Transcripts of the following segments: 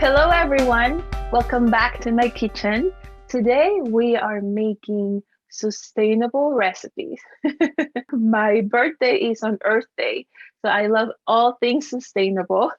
Hello everyone, welcome back to my kitchen. Today we are making sustainable recipes. My birthday is on Earth Day, so I love all things sustainable.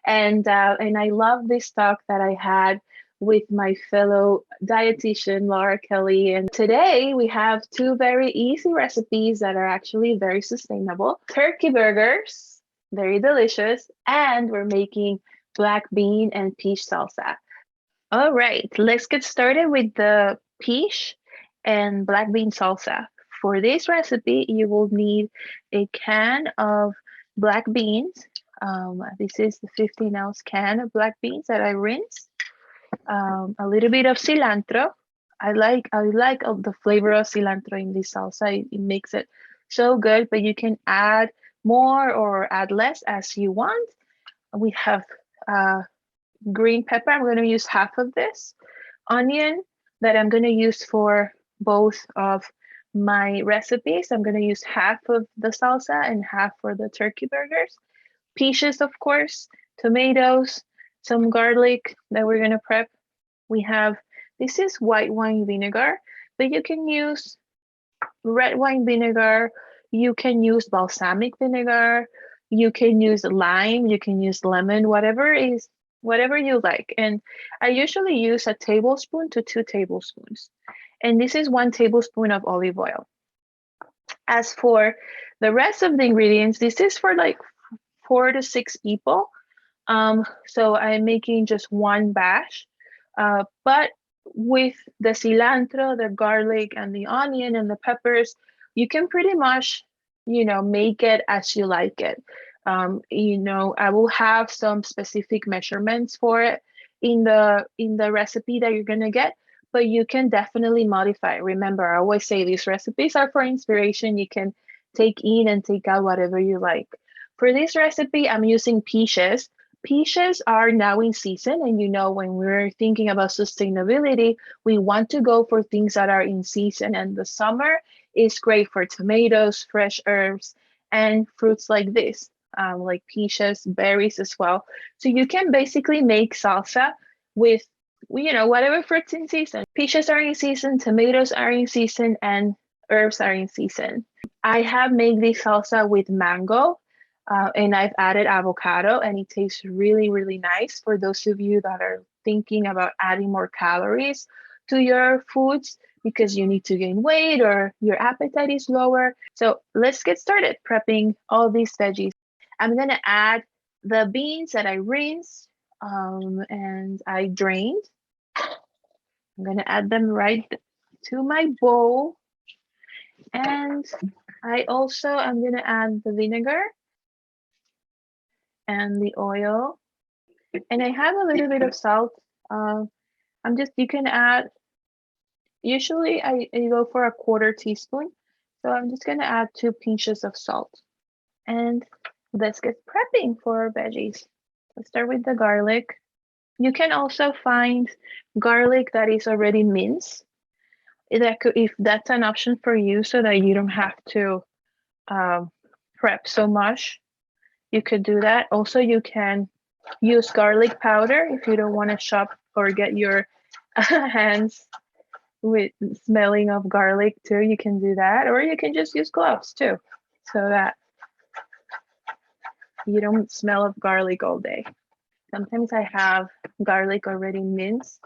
And I love this talk that I had with my fellow dietitian Laura Kelly. And today we have two very easy recipes that are actually very sustainable. Turkey burgers, very delicious, and we're making black bean and peach salsa. All right, let's get started with the peach and black bean salsa. For this recipe, you will need a can of black beans. This is the 15-ounce can of black beans that I rinsed. A little bit of cilantro. I like the flavor of cilantro in this salsa. It makes it so good, but you can add more or add less as you want. We have uh, green pepper. I'm going to use half of this. Onion that I'm going to use for both of my recipes. I'm going to use half of the salsa and half for the turkey burgers. Peaches, of course, tomatoes, some garlic that we're going to prep. We have, this is white wine vinegar, but you can use red wine vinegar. You can use balsamic vinegar. You can use lime. You can use lemon, whatever you like. And I usually use a tablespoon to 2 tablespoons. And this is 1 tablespoon of olive oil. As for the rest of the ingredients, this is for like 4 to 6 people. So I'm making just one batch. But with the cilantro, the garlic, and the onion and the peppers, you can pretty much, make it as you like it. I will have some specific measurements for it in the recipe that you're gonna get, but you can definitely modify. Remember, I always say these recipes are for inspiration. You can take in and take out whatever you like. For this recipe, I'm using peaches. Peaches are now in season, and when we're thinking about sustainability, we want to go for things that are in season. And the summer is great for tomatoes, fresh herbs, and fruits like this, like peaches, berries as well. So you can basically make salsa with, whatever fruits in season. Peaches are in season, tomatoes are in season, and herbs are in season. I have made this salsa with mango. And I've added avocado, and it tastes really, really nice for those of you that are thinking about adding more calories to your foods because you need to gain weight or your appetite is lower. So let's get started prepping all these veggies. I'm going to add the beans that I rinsed and I drained. I'm going to add them right to my bowl. And I'm going to add the vinegar and the oil, and I have a little bit of salt. You can add, usually I go for a 1/4 teaspoon, so I'm just gonna add 2 pinches of salt. And let's get prepping for our veggies. Let's start with the garlic. You can also find garlic that is already minced, if that's an option for you, so that you don't have to prep so much. You could do that. Also, you can use garlic powder if you don't want to chop or get your hands with smelling of garlic too. You can do that, or you can just use gloves too, so that you don't smell of garlic all day. Sometimes I have garlic already minced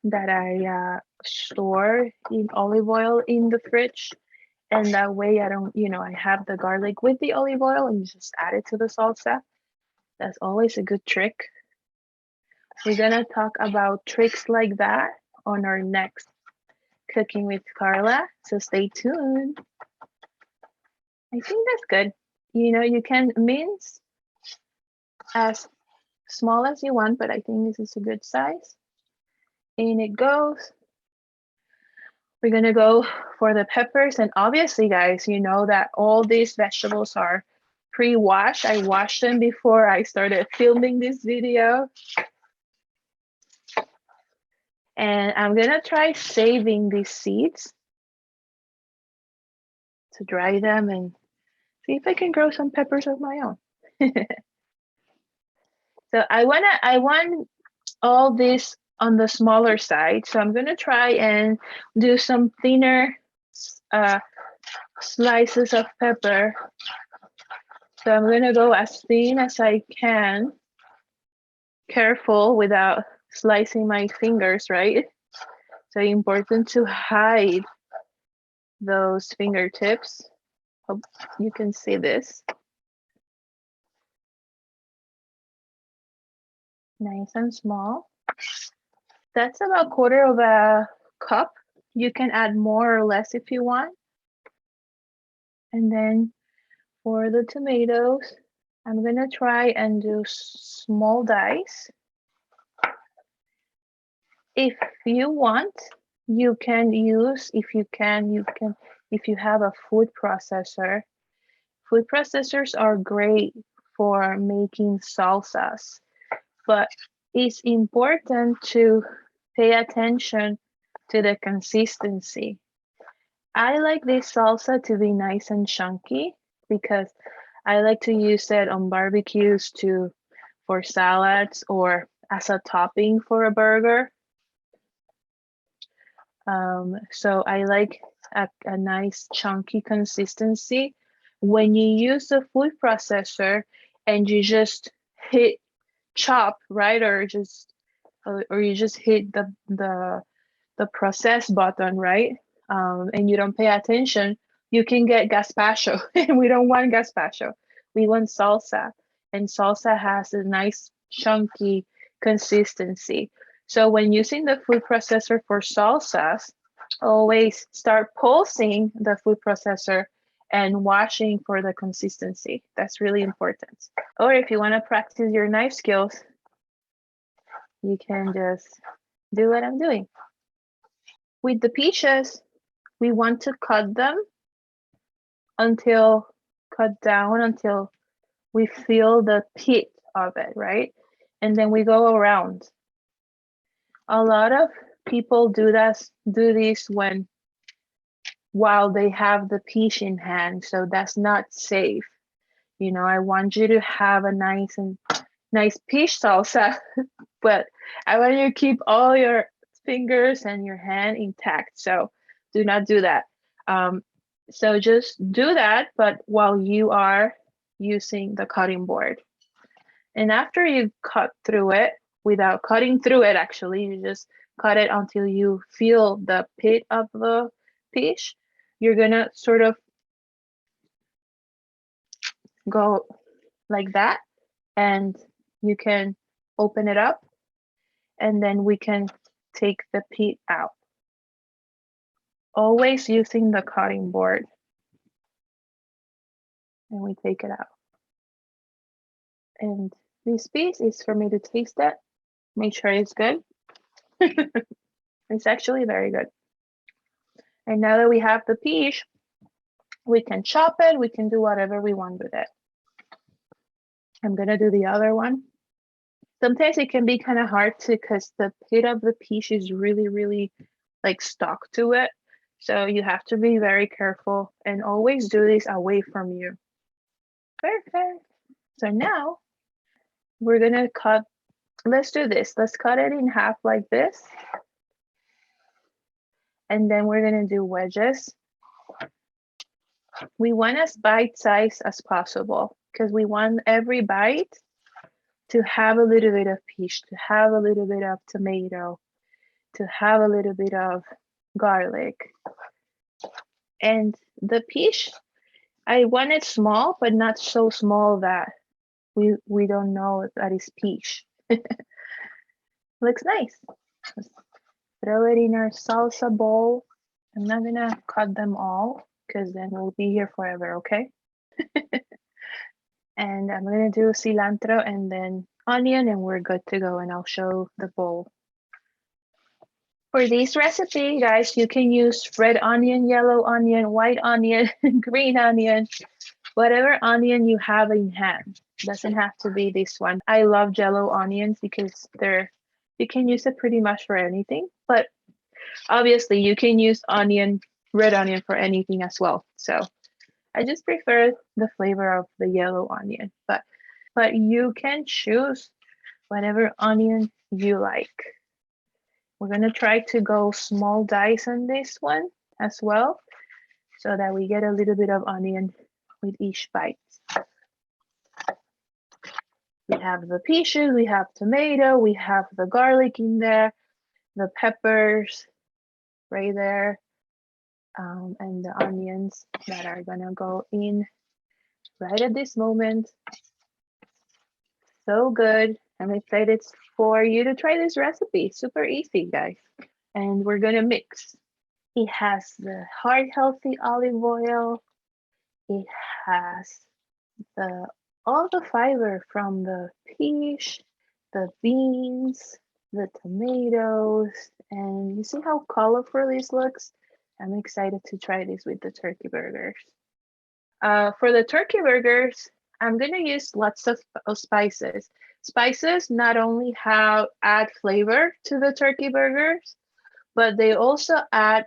that I store in olive oil in the fridge. And that way I don't, I have the garlic with the olive oil and just add it to the salsa. That's always a good trick. We're gonna talk about tricks like that on our next Cooking with Karla, so stay tuned. I think that's good. You can mince as small as you want, but I think this is a good size. In it goes. We're gonna go for the peppers, and obviously, guys, you know that all these vegetables are pre-washed. I washed them before I started filming this video. And I'm gonna try saving these seeds to dry them and see if I can grow some peppers of my own. So I want all this on the smaller side. So I'm gonna try and do some thinner uh, slices of pepper. So I'm gonna go as thin as I can, careful without slicing my fingers, right? So important to hide those fingertips. Hope you can see this. Nice and small. That's about quarter of a cup. You can add more or less if you want. And then for the tomatoes, I'm gonna try and do small dice. If you want, you can use, if you have a food processor. Food processors are great for making salsas, but it's important to pay attention to the consistency. I like this salsa to be nice and chunky because I like to use it on barbecues for salads or as a topping for a burger. So I like a nice chunky consistency. When you use a food processor and you just hit chop, right, or you just hit the process button, right, and you don't pay attention, you can get gazpacho, and we don't want gazpacho. We want salsa, and salsa has a nice chunky consistency. So when using the food processor for salsas, always start pulsing the food processor and washing for the consistency. That's really important. Or if you want to practice your knife skills, you can just do what I'm doing. With the peaches, we want to cut them cut down until we feel the pit of it, right? And then we go around. A lot of people do this while they have the peach in hand, so that's not safe. You know, I want you to have a nice peach salsa, but I want you to keep all your fingers and your hand intact. So do not do that. So just do that, but while you are using the cutting board. And after you cut through it, without cutting through it, actually, you just cut it until you feel the pit of the peach. You're gonna sort of go like that, and you can open it up, and then we can take the pit out. Always using the cutting board. And we take it out. And this piece is for me to taste it. Make sure it's good. It's actually very good. And now that we have the peach, we can chop it. We can do whatever we want with it. I'm gonna do the other one. Sometimes it can be kind of hard because the pit of the peach is really, really like stuck to it. So you have to be very careful and always do this away from you. Perfect. So now we're gonna cut, let's do this. Let's cut it in half like this. And then we're gonna do wedges. We want as bite-sized as possible because we want every bite to have a little bit of peach, to have a little bit of tomato, to have a little bit of garlic. And the peach, I want it small, but not so small that we don't know that it's peach. Looks nice. Let's throw it in our salsa bowl. I'm not gonna cut them all because then we'll be here forever, okay? And I'm gonna do cilantro and then onion and we're good to go, and I'll show the bowl. For this recipe, guys, you can use red onion, yellow onion, white onion, green onion, whatever onion you have in hand. Doesn't have to be this one. I love yellow onions because you can use it pretty much for anything, but obviously you can use red onion for anything as well. So I just prefer the flavor of the yellow onion, but you can choose whatever onion you like. We're gonna try to go small dice on this one as well, so that we get a little bit of onion with each bite. We have the peaches, we have tomato, we have the garlic in there, the peppers right there, and the onions that are gonna go in right at this moment. So good. I'm excited for you to try this recipe. Super easy, guys. And we're gonna mix. It has the heart healthy olive oil. It has the all the fiber from the peach, the beans, the tomatoes, and you see how colorful this looks? I'm excited to try this with the turkey burgers. For the turkey burgers, I'm gonna use lots of spices. Spices not only add flavor to the turkey burgers, but they also add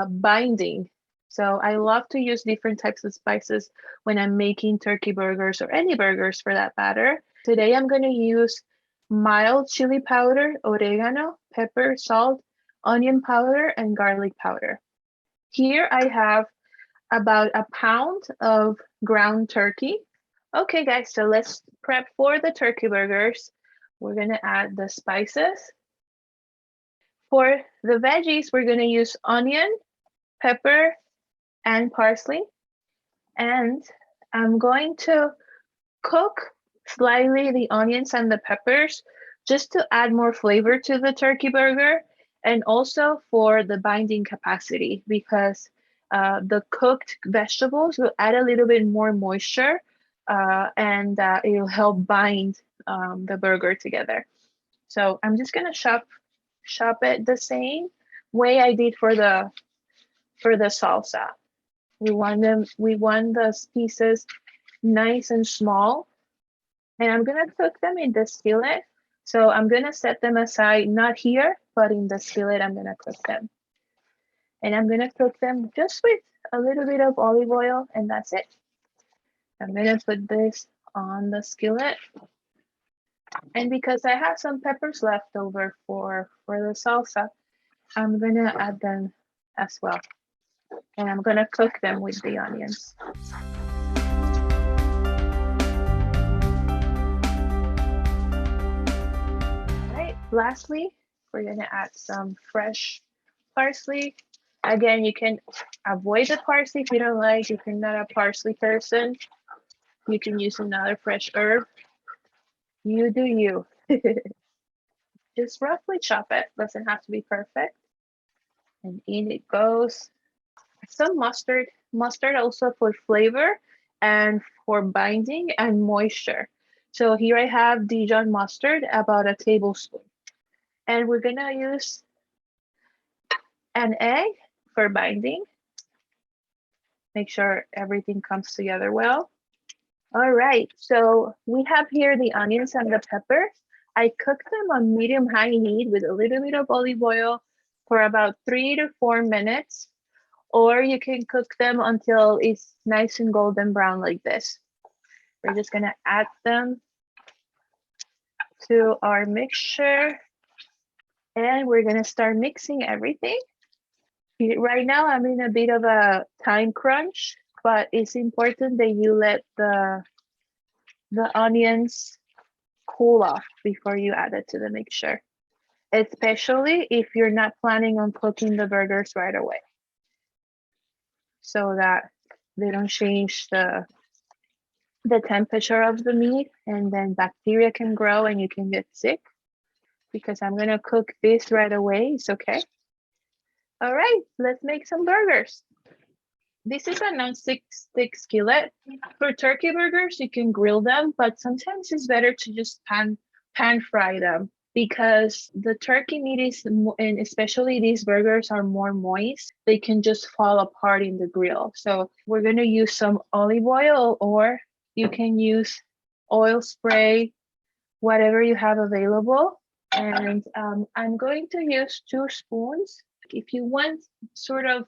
binding. So I love to use different types of spices when I'm making turkey burgers or any burgers for that matter. Today I'm gonna use mild chili powder, oregano, pepper, salt, onion powder, and garlic powder. Here I have about a pound of ground turkey. Okay, guys, so let's prep for the turkey burgers. We're gonna add the spices. For the veggies, we're gonna use onion, pepper, and parsley. And I'm going to cook slightly the onions and the peppers just to add more flavor to the turkey burger and also for the binding capacity because the cooked vegetables will add a little bit more moisture and it'll help bind the burger together. So I'm just gonna chop it the same way I did for the salsa. We want the pieces nice and small, and I'm gonna cook them in the skillet. So I'm gonna set them aside, not here, but in the skillet I'm gonna cook them. And I'm gonna cook them just with a little bit of olive oil, and that's it. I'm gonna put this on the skillet. And because I have some peppers left over for the salsa, I'm gonna add them as well. And I'm gonna cook them with the onions. Right, lastly, we're gonna add some fresh parsley. Again, you can avoid the parsley if you don't like, if you're not a parsley person. You can use another fresh herb. You do you. Just roughly chop it, doesn't have to be perfect. And in it goes. Some mustard. Mustard also for flavor and for binding and moisture. So here I have Dijon mustard, about a tablespoon. And we're gonna use an egg for binding. Make sure everything comes together well. All right, so we have here the onions and the peppers. I cooked them on medium-high heat with a little bit of olive oil for about 3 to 4 minutes, or you can cook them until it's nice and golden brown like this. We're just gonna add them to our mixture, and we're gonna start mixing everything. Right now, I'm in a bit of a time crunch, but it's important that you let the onions cool off before you add it to the mixture, especially if you're not planning on cooking the burgers right away, so that they don't change the temperature of the meat and then bacteria can grow and you can get sick. Because I'm gonna cook this right away, it's okay. All right, let's make some burgers. This is a non-stick skillet. For turkey burgers, you can grill them, but sometimes it's better to just pan fry them because the turkey meat is, and especially these burgers are more moist. They can just fall apart in the grill. So we're gonna use some olive oil, or you can use oil spray, whatever you have available. And I'm going to use 2 spoons. If you want sort of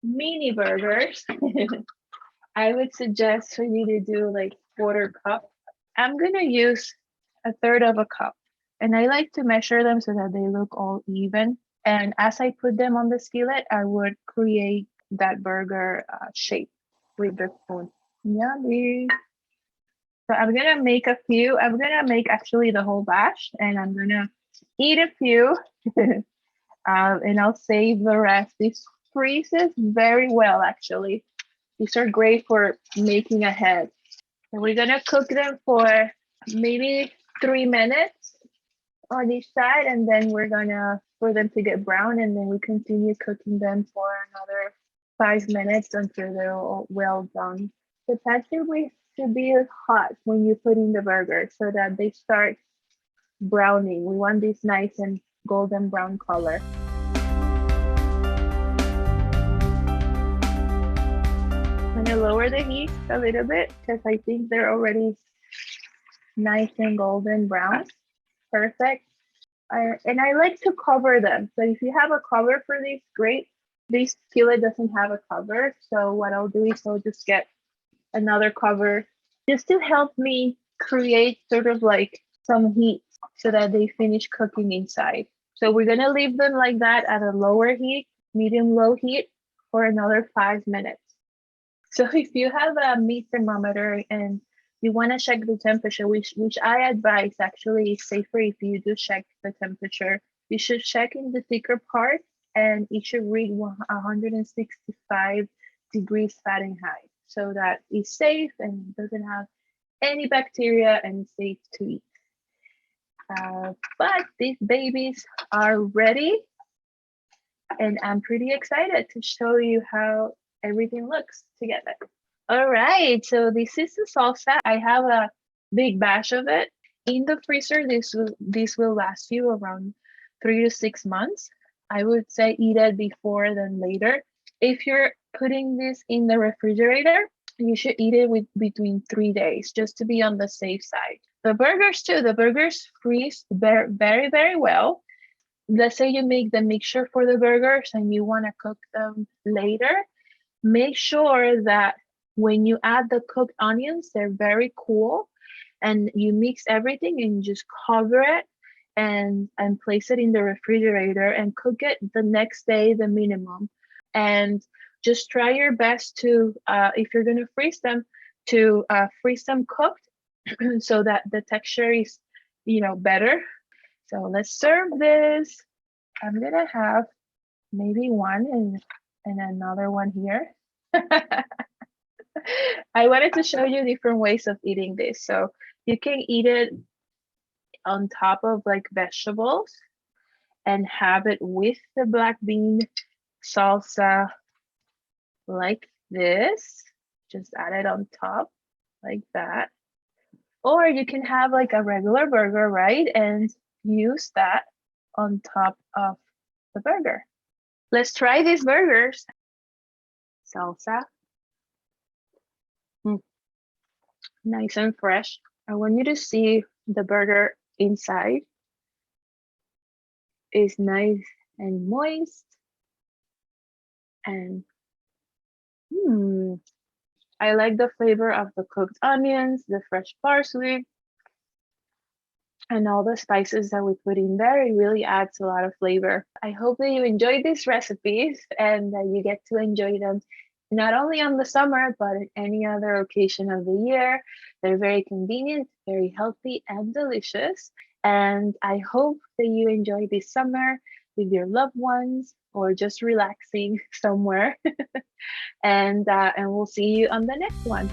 mini burgers, I would suggest for you to do like 1/4 cup. I'm gonna use 1/3 of a cup. And I like to measure them so that they look all even. And as I put them on the skillet, I would create that burger shape with the spoon. Yummy. So I'm gonna make a few. I'm gonna make actually the whole batch, and I'm gonna eat a few, and I'll save the rest. This freezes very well, actually. These are great for making ahead. And we're gonna cook them for maybe 3 minutes on each side, and then we're gonna for them to get brown, and then we continue cooking them for another 5 minutes until they're all well done. The pan should be hot when you put in the burger so that they start browning. We want this nice and golden brown color. I'm gonna lower the heat a little bit because I think they're already nice and golden brown. Perfect. And I like to cover them. So if you have a cover for these, great. This skillet doesn't have a cover. So what I'll do is I'll just get another cover just to help me create sort of like some heat so that they finish cooking inside. So we're gonna leave them like that at a lower heat, medium low heat for another 5 minutes. So if you have a meat thermometer and you want to check the temperature, which I advise actually is safer if you do check the temperature. You should check in the thicker part and it should read 165 degrees Fahrenheit so that it's safe and doesn't have any bacteria and it's safe to eat. But these babies are ready and I'm pretty excited to show you how everything looks together. All right, so this is the salsa. I have a big batch of it in the freezer. This will last you around 3 to 6 months. I would say eat it before than later. If you're putting this in the refrigerator, you should eat it with between 3 days just to be on the safe side. The burgers too. The burgers freeze very, very, very well. Let's say you make the mixture for the burgers and you want to cook them later. Make sure that when you add the cooked onions, they're very cool and you mix everything and you just cover it and place it in the refrigerator and cook it the next day, the minimum. And just try your best to, if you're going to freeze them, to freeze them cooked so that the texture is, better. So let's serve this. I'm going to have maybe one and another one here. I wanted to show you different ways of eating this. So you can eat it on top of like vegetables and have it with the black bean salsa like this. Just add it on top like that. Or you can have like a regular burger, right? And use that on top of the burger. Let's try these burgers. Salsa. Nice and fresh. I want you to see the burger inside is nice and moist. And I like the flavor of the cooked onions, the fresh parsley, and all the spices that we put in there. It really adds a lot of flavor. I hope that you enjoy these recipes and that you get to enjoy them not only on the summer, but at any other occasion of the year. They're very convenient, very healthy, and delicious. And I hope that you enjoy this summer with your loved ones or just relaxing somewhere. And we'll see you on the next one.